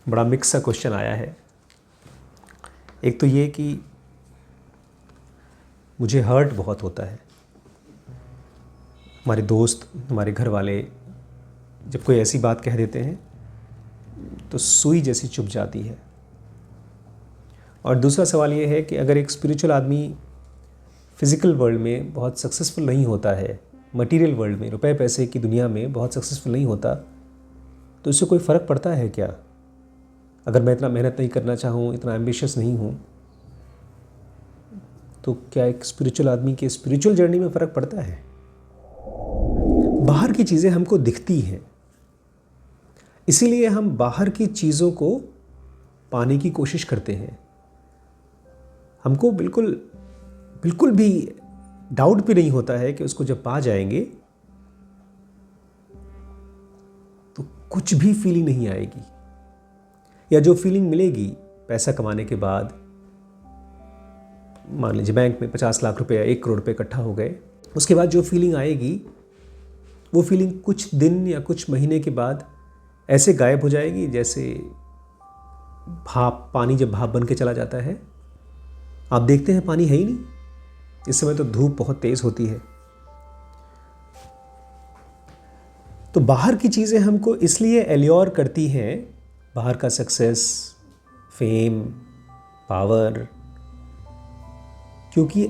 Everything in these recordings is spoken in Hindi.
बड़ा मिक्स सा क्वेश्चन आया है। एक तो ये कि मुझे हर्ट बहुत होता है। हमारे दोस्त, हमारे घर वाले जब कोई ऐसी बात कह देते हैं तो सुई जैसी चुभ जाती है। और दूसरा सवाल ये है कि अगर एक स्पिरिचुअल आदमी फिज़िकल वर्ल्ड में बहुत सक्सेसफुल नहीं होता है, मटेरियल वर्ल्ड में, रुपए पैसे की दुनिया में बहुत सक्सेसफुल नहीं होता, तो इससे कोई फ़र्क पड़ता है क्या? अगर मैं इतना मेहनत नहीं करना चाहूँ, इतना एम्बिशियस नहीं हूँ, तो क्या एक स्पिरिचुअल आदमी के स्पिरिचुअल जर्नी में फ़र्क पड़ता है? बाहर की चीज़ें हमको दिखती हैं, इसीलिए हम बाहर की चीज़ों को पाने की कोशिश करते हैं। हमको बिल्कुल भी डाउट भी नहीं होता है कि उसको जब पा जाएंगे तो कुछ भी फीलिंग नहीं आएगी, या जो फीलिंग मिलेगी पैसा कमाने के बाद, मान लीजिए बैंक में 50 लाख रुपए या 1 करोड़ रुपए इकट्ठा हो गए, उसके बाद जो फीलिंग आएगी वो फीलिंग कुछ दिन या कुछ महीने के बाद ऐसे गायब हो जाएगी जैसे पानी जब भाप बन के चला जाता है। आप देखते हैं पानी है ही नहीं। इस समय तो धूप बहुत तेज होती है। तो बाहर की चीज़ें हमको इसलिए एल्योर करती हैं, बाहर का सक्सेस, फेम, पावर, क्योंकि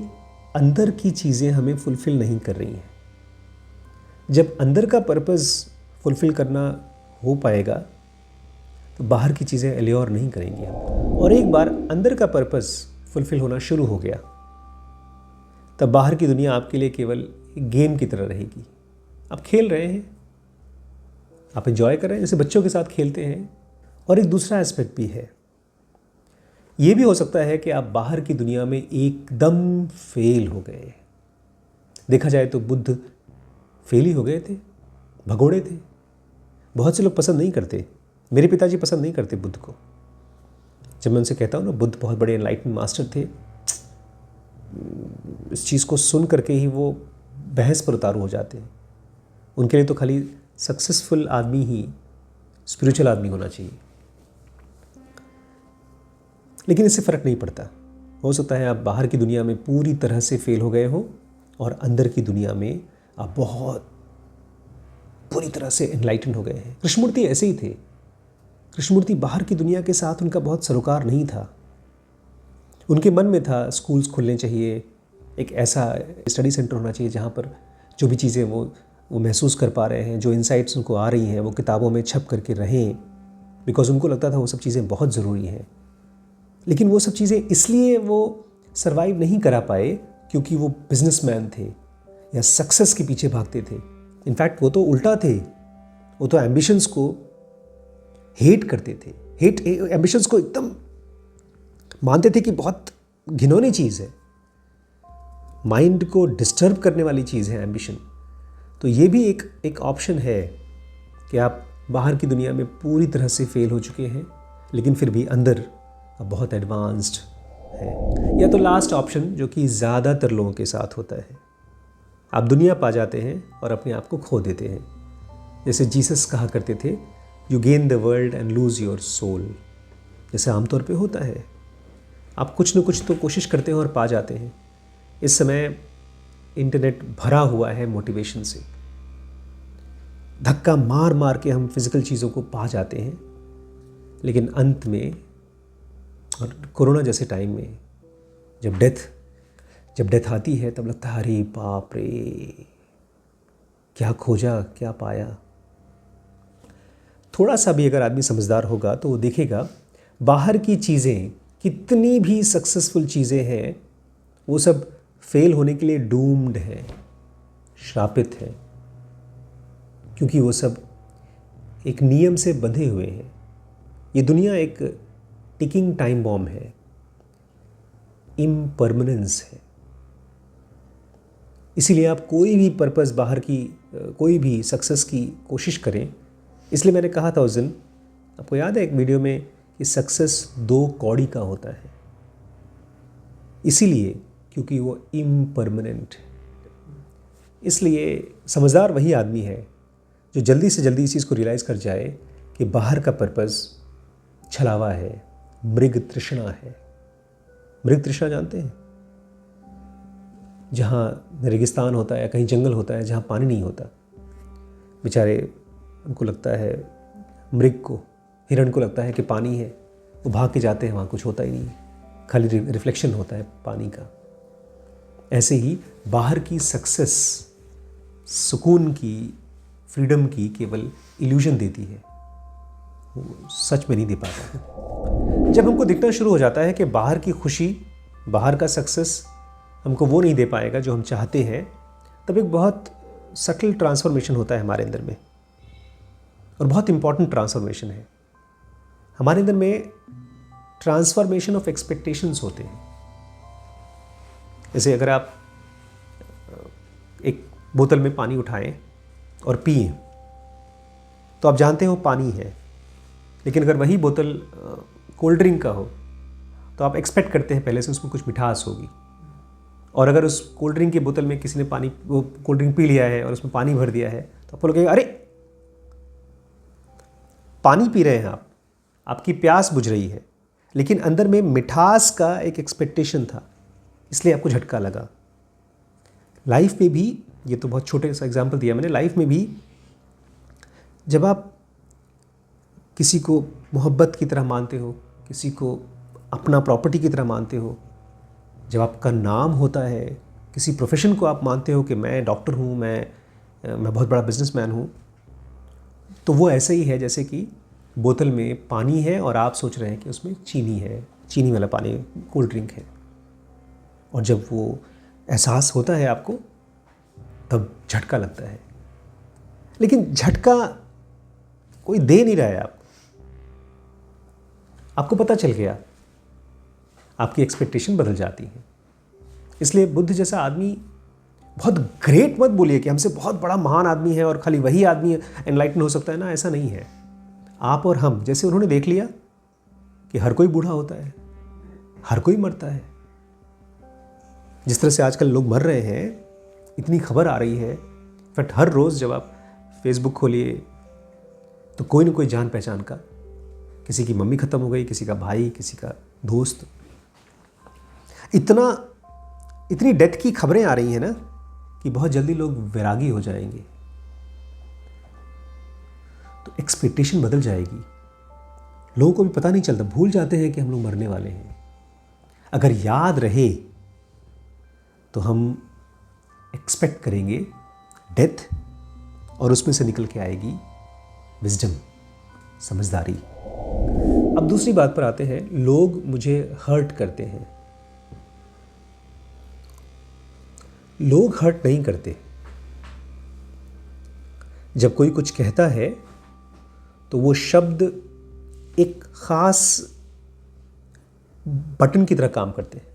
अंदर की चीज़ें हमें फुलफ़िल नहीं कर रही हैं। जब अंदर का पर्पस फुलफ़िल करना हो पाएगा तो बाहर की चीज़ें एल्योर नहीं करेंगी हमको। और एक बार अंदर का पर्पस फुलफ़िल होना शुरू हो गया, तब बाहर की दुनिया आपके लिए केवल एक गेम की तरह रहेगी। आप खेल रहे हैं, आप एंजॉय कर रहे हैं, जैसे बच्चों के साथ खेलते हैं। और एक दूसरा एस्पेक्ट भी है, ये भी हो सकता है कि आप बाहर की दुनिया में एकदम फेल हो गए। देखा जाए तो बुद्ध फेल ही हो गए थे, भगोड़े थे। बहुत से लोग पसंद नहीं करते, मेरे पिताजी पसंद नहीं करते बुद्ध को। जब मैं उनसे कहता हूँ ना बुद्ध बहुत बड़े एनलाइटन मास्टर थे, इस चीज़ को सुन करके ही वो बहस पर उतारू हो जाते हैं। उनके लिए तो खाली सक्सेसफुल आदमी ही स्पिरिचुअल आदमी होना चाहिए। लेकिन इससे फ़र्क नहीं पड़ता। हो सकता है आप बाहर की दुनिया में पूरी तरह से फेल हो गए हो और अंदर की दुनिया में आप बहुत पूरी तरह से एनलाइटन हो गए हैं। कृष्णमूर्ति ऐसे ही थे। कृष्णमूर्ति बाहर की दुनिया के साथ उनका बहुत सरोकार नहीं था। उनके मन में था स्कूल्स खुलने चाहिए, एक ऐसा स्टडी सेंटर होना चाहिए जहाँ पर जो भी चीज़ें वो महसूस कर पा रहे हैं, जो इंसाइट्स उनको आ रही हैं, वो किताबों में छप करके रहें, बिकॉज उनको लगता था वो सब चीज़ें बहुत ज़रूरी हैं। लेकिन वो सब चीज़ें इसलिए वो सरवाइव नहीं करा पाए क्योंकि वो बिजनेसमैन थे या सक्सेस के पीछे भागते थे। इनफैक्ट वो तो उल्टा थे, वो तो एम्बिशंस को हेट करते थे। एम्बिशंस को एकदम मानते थे कि बहुत घिनौनी चीज़ है, माइंड को डिस्टर्ब करने वाली चीज़ है एम्बिशन। तो ये भी एक ऑप्शन है कि आप बाहर की दुनिया में पूरी तरह से फेल हो चुके हैं, लेकिन फिर भी अंदर आप बहुत एडवांस्ड है। या तो लास्ट ऑप्शन, जो कि ज़्यादातर लोगों के साथ होता है, आप दुनिया पा जाते हैं और अपने आप को खो देते हैं। जैसे जीसस कहा करते थे, you gain the world and lose your soul. जैसे आमतौर पे होता है, आप कुछ न कुछ तो कोशिश करते हैं और पा जाते हैं। इस समय इंटरनेट भरा हुआ है मोटिवेशन से, धक्का मार मार के हम फिज़िकल चीज़ों को पा जाते हैं, लेकिन अंत में, और कोरोना जैसे टाइम में जब डेथ आती है तब लगता है अरे बाप रे, क्या खोजा, क्या पाया। थोड़ा सा भी अगर आदमी समझदार होगा तो वो देखेगा बाहर की चीज़ें, कितनी भी सक्सेसफुल चीज़ें हैं, वो सब फेल होने के लिए डूम्ड हैं, श्रापित हैं, क्योंकि वो सब एक नियम से बंधे हुए हैं। ये दुनिया एक टिकिंग टाइम बॉम्ब है, इम्परमानेंस है। इसीलिए आप कोई भी पर्पस, बाहर की कोई भी सक्सेस की कोशिश करें। इसलिए मैंने कहा था उस दिन, आपको याद है एक वीडियो में, कि सक्सेस 2 कौड़ी का होता है, इसीलिए क्योंकि वो इम्परमानेंट। इसलिए समझदार वही आदमी है जो जल्दी से जल्दी इस चीज़ को रियलाइज़ कर जाए कि बाहर का पर्पस छलावा है, मृग तृष्णा है। मृग तृष्णा जानते हैं? जहाँ रेगिस्तान होता है, कहीं जंगल होता है, जहाँ पानी नहीं होता, बेचारे उनको लगता है, मृग को, हिरण को लगता है कि पानी है, वो भाग के जाते हैं, वहाँ कुछ होता ही नहीं है, खाली रिफ्लेक्शन होता है पानी का। ऐसे ही बाहर की सक्सेस सुकून की, फ्रीडम की केवल इल्यूजन देती है, वो सच में नहीं दे पाता। जब हमको दिखना शुरू हो जाता है कि बाहर की खुशी, बाहर का सक्सेस हमको वो नहीं दे पाएगा जो हम चाहते हैं, तब एक बहुत सटल ट्रांसफॉर्मेशन होता है हमारे अंदर में, और बहुत इंपॉर्टेंट ट्रांसफॉर्मेशन है। हमारे अंदर में ट्रांसफॉर्मेशन ऑफ एक्सपेक्टेशंस होते हैं। जैसे अगर आप एक बोतल में पानी उठाएं और पिए, तो आप जानते हो पानी है, लेकिन अगर वही बोतल कोल्ड ड्रिंक का हो तो आप एक्सपेक्ट करते हैं पहले से उसमें कुछ मिठास होगी। और अगर उस कोल्ड ड्रिंक की बोतल में किसी ने वो कोल्ड ड्रिंक पी लिया है और उसमें पानी भर दिया है, तो आप बोलोगे अरे पानी पी रहे हैं आप, आपकी प्यास बुझ रही है, लेकिन अंदर में मिठास का एक एक्सपेक्टेशन था, इसलिए आपको झटका लगा। लाइफ में भी, ये तो बहुत छोटे सा एग्जांपल दिया मैंने, लाइफ में भी जब आप किसी को मोहब्बत की तरह मानते हो, किसी को अपना प्रॉपर्टी की तरह मानते हो, जब आपका नाम होता है, किसी प्रोफेशन को आप मानते हो कि मैं डॉक्टर हूँ, मैं बहुत बड़ा बिजनेसमैन हूँ, तो वो ऐसे ही है जैसे कि बोतल में पानी है और आप सोच रहे हैं कि उसमें चीनी है, चीनी वाला पानी, कोल्ड ड्रिंक है। और जब वो एहसास होता है आपको, तब झटका लगता है। लेकिन झटका कोई दे नहीं रहा है आपको पता चल गया, आपकी एक्सपेक्टेशन बदल जाती है। इसलिए बुद्ध जैसा आदमी, बहुत ग्रेट मत बोलिए कि हमसे बहुत बड़ा महान आदमी है और खाली वही आदमी एनलाइटन हो सकता है ना, ऐसा नहीं है। आप और हम, जैसे उन्होंने देख लिया कि हर कोई बूढ़ा होता है, हर कोई मरता है, जिस तरह से आजकल लोग मर रहे हैं, इतनी खबर आ रही है। बट हर रोज़ जब आप फेसबुक खोलिए तो कोई ना कोई जान पहचान का, किसी की मम्मी ख़त्म हो गई, किसी का भाई, किसी का दोस्त, इतनी डेथ की खबरें आ रही हैं ना कि बहुत जल्दी लोग वैरागी हो जाएंगे। तो एक्सपेक्टेशन बदल जाएगी। लोगों को भी पता नहीं चलता, भूल जाते हैं कि हम लोग मरने वाले हैं। अगर याद रहे तो हम एक्सपेक्ट करेंगे डेथ, और उसमें से निकल के आएगी विजडम, समझदारी। अब दूसरी बात पर आते हैं, लोग मुझे हर्ट करते हैं। लोग हर्ट नहीं करते। जब कोई कुछ कहता है तो वो शब्द एक ख़ास बटन की तरह काम करते हैं।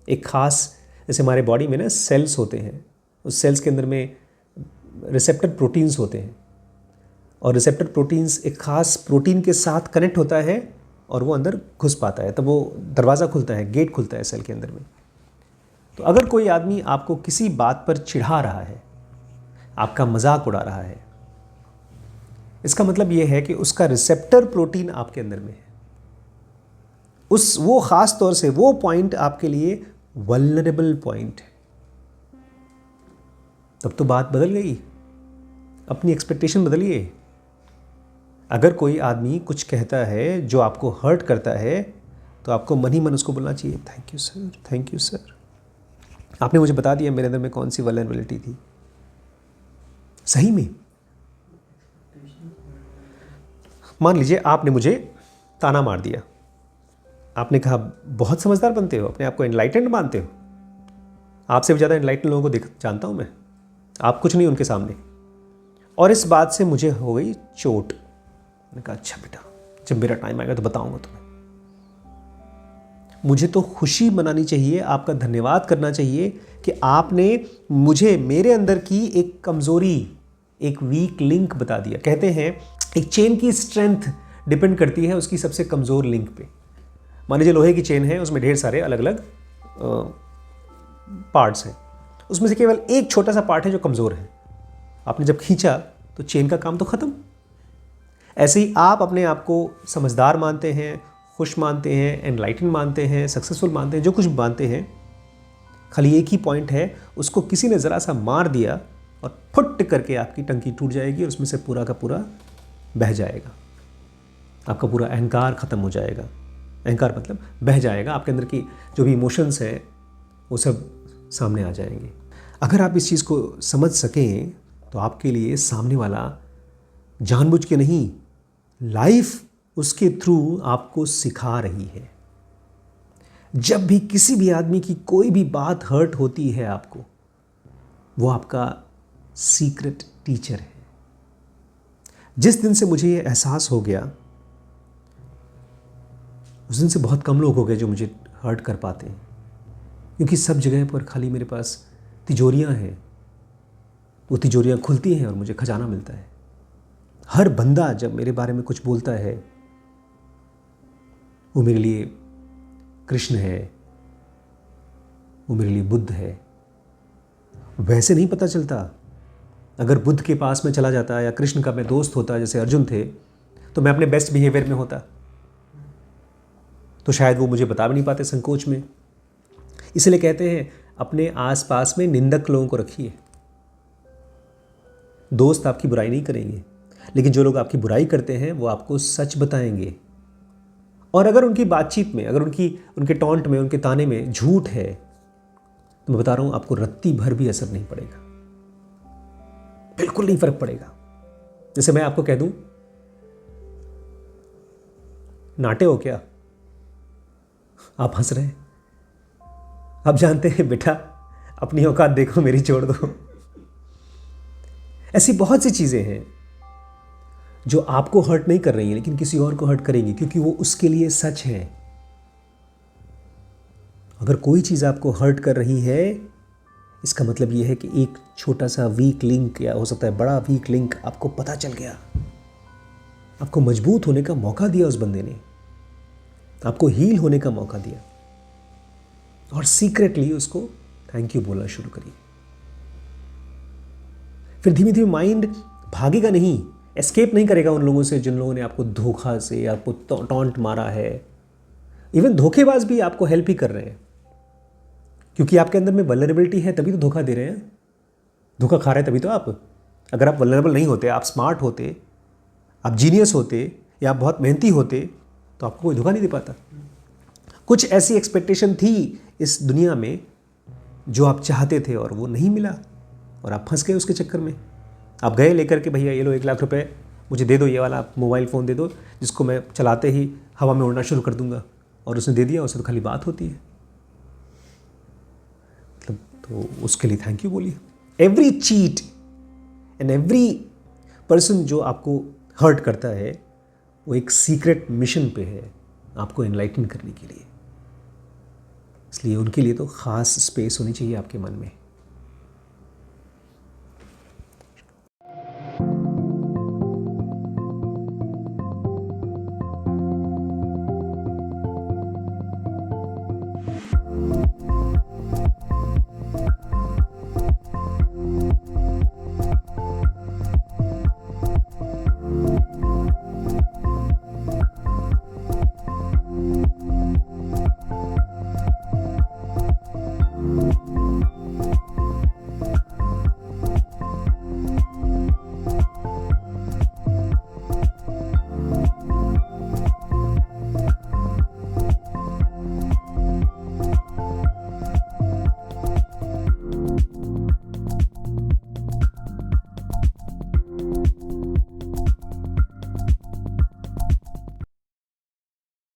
एक ख़ास, जैसे हमारे बॉडी में ना सेल्स होते हैं, उस सेल्स के अंदर में रिसेप्टर प्रोटीन्स होते हैं, और रिसेप्टर प्रोटीन्स एक ख़ास प्रोटीन के साथ कनेक्ट होता है और वो अंदर घुस पाता है, तब वो दरवाज़ा खुलता है, गेट खुलता है सेल के अंदर में। तो अगर कोई आदमी आपको किसी बात पर चिढ़ा रहा है, आपका मजाक उड़ा रहा है, इसका मतलब ये है कि उसका रिसेप्टर प्रोटीन आपके अंदर में है। वो ख़ास तौर से वो पॉइंट आपके लिए वल्नरेबल पॉइंट है। तब तो बात बदल गई, अपनी एक्सपेक्टेशन बदलिए। अगर कोई आदमी कुछ कहता है जो आपको हर्ट करता है, तो आपको मन ही मन उसको बोलना चाहिए, thank you sir, thank you sir, आपने मुझे बता दिया मेरे अंदर में कौन सी वल्नरेबिलिटी थी। सही में मान लीजिए आपने मुझे ताना मार दिया, आपने कहा बहुत समझदार बनते हो, अपने आप को एनलाइटेंड मानते हो, आपसे भी ज़्यादा एनलाइटेंड लोगों को जानता हूँ मैं, आप कुछ नहीं उनके सामने। और इस बात से मुझे हो गई चोट। मैंने कहा अच्छा बेटा, जब मेरा टाइम आएगा तो बताऊंगा तुम्हें। मुझे तो खुशी मनानी चाहिए, आपका धन्यवाद करना चाहिए कि आपने मुझे मेरे अंदर की एक कमज़ोरी, एक वीक लिंक बता दिया। कहते हैं एक चेन की स्ट्रेंथ डिपेंड करती है उसकी सबसे कमज़ोर लिंक पे। मान लीजिए लोहे की चेन है, उसमें ढेर सारे अलग अलग पार्ट्स हैं, उसमें से केवल एक छोटा सा पार्ट है जो कमज़ोर है। आपने जब खींचा तो चेन का काम तो ख़त्म। ऐसे ही आप अपने आप को समझदार मानते हैं, खुश मानते हैं, एनलाइटन मानते हैं, सक्सेसफुल मानते हैं, जो कुछ मानते हैं, खाली एक ही पॉइंट है, उसको किसी ने ज़रा सा मार दिया और फुट करके आपकी टंकी टूट जाएगी और उसमें से पूरा का पूरा बह जाएगा। आपका पूरा अहंकार ख़त्म हो जाएगा। अहंकार मतलब बह जाएगा, आपके अंदर की जो भी इमोशंस है वो सब सामने आ जाएंगे। अगर आप इस चीज़ को समझ सकें तो आपके लिए सामने वाला जानबूझ के नहीं, लाइफ उसके थ्रू आपको सिखा रही है। जब भी किसी भी आदमी की कोई भी बात हर्ट होती है आपको, वो आपका सीक्रेट टीचर है। जिस दिन से मुझे ये एहसास हो गया, उस दिन से बहुत कम लोग हो गए जो मुझे हर्ट कर पाते हैं, क्योंकि सब जगह पर खाली मेरे पास तिजोरियां हैं। वो तिजोरियां खुलती हैं और मुझे खजाना मिलता है। हर बंदा जब मेरे बारे में कुछ बोलता है, वो मेरे लिए कृष्ण है, वो मेरे लिए बुद्ध है। वैसे नहीं पता चलता। अगर बुद्ध के पास में चला जाता या कृष्ण का मैं दोस्त होता जैसे अर्जुन थे, तो मैं अपने बेस्ट बिहेवियर में होता, तो शायद वो मुझे बता भी नहीं पाते संकोच में। इसलिए कहते हैं अपने आसपास में निंदक लोगों को रखिए। दोस्त आपकी बुराई नहीं करेंगे, लेकिन जो लोग आपकी बुराई करते हैं वो आपको सच बताएंगे। और अगर उनकी बातचीत में, अगर उनके टॉन्ट में, उनके ताने में झूठ है, तो मैं बता रहा हूं आपको रत्ती भर भी असर नहीं पड़ेगा, बिल्कुल नहीं फर्क पड़ेगा। जैसे मैं आपको कह दूं, नाटे हो क्या, आप हंस रहे हैं, आप जानते हैं बेटा अपनी औकात देखो, मेरी छोड़ दो। ऐसी बहुत सी चीजें हैं जो आपको हर्ट नहीं कर रही हैं, लेकिन किसी और को हर्ट करेंगी, क्योंकि वो उसके लिए सच है। अगर कोई चीज आपको हर्ट कर रही है, इसका मतलब यह है कि एक छोटा सा वीक लिंक, या हो सकता है बड़ा वीक लिंक, आपको पता चल गया। आपको मजबूत होने का मौका दिया उस बंदे ने, आपको हील होने का मौका दिया, और सीक्रेटली उसको थैंक यू बोलना शुरू करिए। फिर धीमे धीमे माइंड भागेगा नहीं, एस्केप नहीं करेगा उन लोगों से जिन लोगों ने आपको धोखा से, आपको टॉन्ट मारा है। इवन धोखेबाज भी आपको हेल्प ही कर रहे हैं, क्योंकि आपके अंदर में वल्नरेबिलिटी है, तभी तो धोखा दे रहे हैं, धोखा खा रहे हैं तभी तो आप। अगर आप वल्नरेबल नहीं होते, आप स्मार्ट होते, आप जीनियस होते, या आप बहुत मेहनती होते, तो आपको कोई धोखा नहीं दे पाता। कुछ ऐसी एक्सपेक्टेशन थी इस दुनिया में जो आप चाहते थे और वो नहीं मिला, और आप फंस गए उसके चक्कर में। आप गए लेकर के, भैया ये लो 1 लाख रुपए मुझे दे दो, ये वाला मोबाइल फ़ोन दे दो जिसको मैं चलाते ही हवा में उड़ना शुरू कर दूंगा, और उसने दे दिया। उससे तो खाली बात होती है, मतलब तो उसके लिए थैंक यू बोलिए। Every cheat and every person जो आपको हर्ट करता है, वो एक सीक्रेट मिशन पे है आपको एनलाइटन करने के लिए। इसलिए उनके लिए तो ख़ास स्पेस होनी चाहिए आपके मन में।